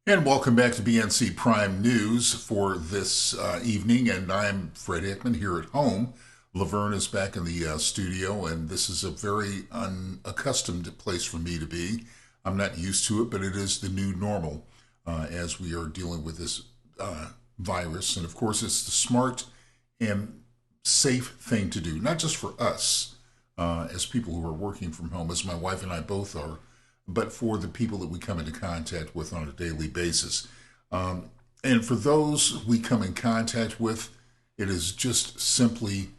And welcome back to BNC Prime News for this evening. And I'm Fred Hickman here at home. Laverne is back in the studio, and this is a very unaccustomed place for me to be. I'm not used to it, but it is the new normal as we are dealing with this virus. And of course, it's the smart and safe thing to do, not just for us as people who are working from home, as my wife and I both are, but for the people that we come into contact with on a daily basis. And for those we come in contact with, it is just simply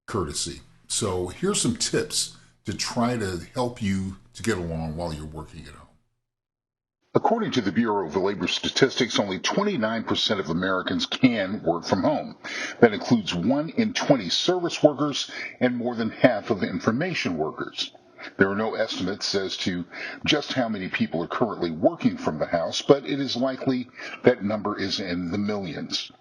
courtesy. So here's some tips to try to help you to get along while you're working at home. According to the Bureau of Labor Statistics, only 29% of Americans can work from home. That includes 1 in 20 service workers and more than half of information workers. There are no estimates as to just how many people are currently working from the house, but it is likely that number is in the millions.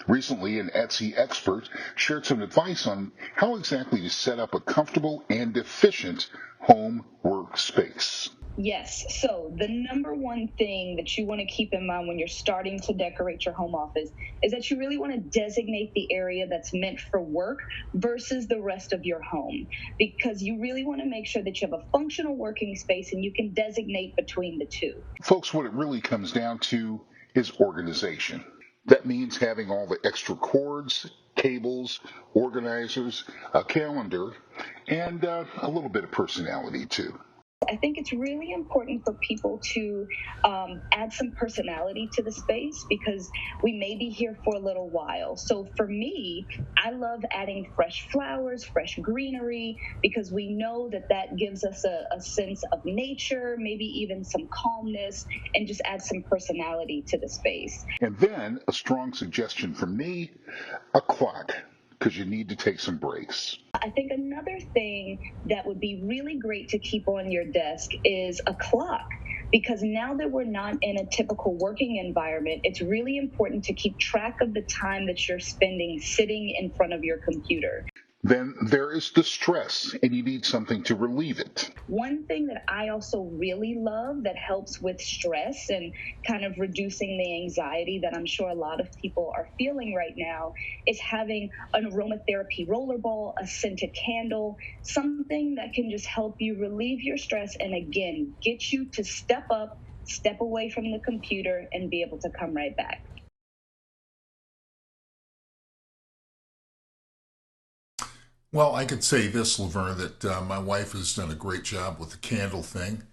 Recently, an Etsy expert shared some advice on how exactly to set up a comfortable and efficient home workspace. Yes. So the number one thing that you want to keep in mind when you're starting to decorate your home office is that you really want to designate the area that's meant for work versus the rest of your home, because you really want to make sure that you have a functional working space and you can designate between the two. Folks, what it really comes down to is organization. That means having all the extra cords, cables, organizers, a calendar, and a little bit of personality too. I think it's really important for people to add some personality to the space because we may be here for a little while. So for me, I love adding fresh flowers, fresh greenery, because we know that that gives us a sense of nature, maybe even some calmness, and just add some personality to the space. And then a strong suggestion from me, a clock, because you need to take some breaks. I think another thing that would be really great to keep on your desk is a clock, because now that we're not in a typical working environment, it's really important to keep track of the time that you're spending sitting in front of your computer. Then there is the stress, and you need something to relieve it. One thing that I also really love that helps with stress and kind of reducing the anxiety that I'm sure a lot of people are feeling right now is having an aromatherapy rollerball, a scented candle, something that can just help you relieve your stress and again, get you to step up, step away from the computer and be able to come right back. Well, I could say this, Laverne, that my wife has done a great job with the candle thing.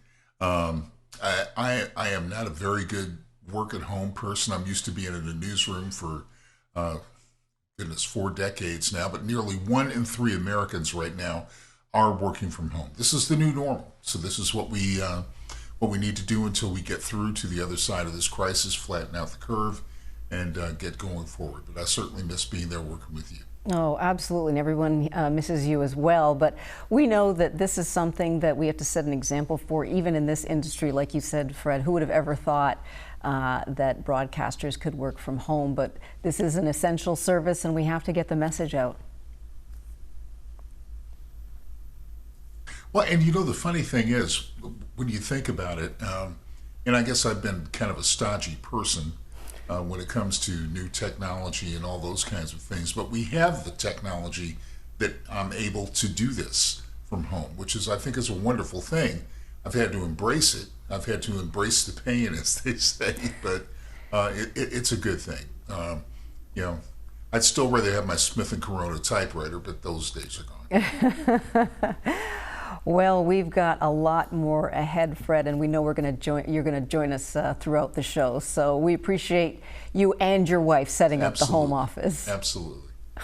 I am not a very good work at home person. I'm used to being in a newsroom for, uh, goodness, 4 decades now, but nearly 1 in 3 Americans right now are working from home. This is the new normal. So this is what we need to do until we get through to the other side of this crisis, flatten out the curve, and get going forward. But I certainly miss being there working with you. Oh, absolutely, and everyone misses you as well. But we know that this is something that we have to set an example for, even in this industry. Like you said, Fred, who would have ever thought that broadcasters could work from home? But this is an essential service, and we have to get the message out. Well, and you know, the funny thing is, when you think about it, and I guess I've been kind of a stodgy person when it comes to new technology and all those kinds of things. But we have the technology that I'm able to do this from home, which is, I think, is a wonderful thing. I've had to embrace it. I've had to embrace the pain, as they say, but it's a good thing. You know, I'd still rather have my Smith and Corona typewriter, but those days are gone. Well, we've got a lot more ahead, Fred, and we know you're going to join us throughout the show. So we appreciate you and your wife setting up the home office. Absolutely.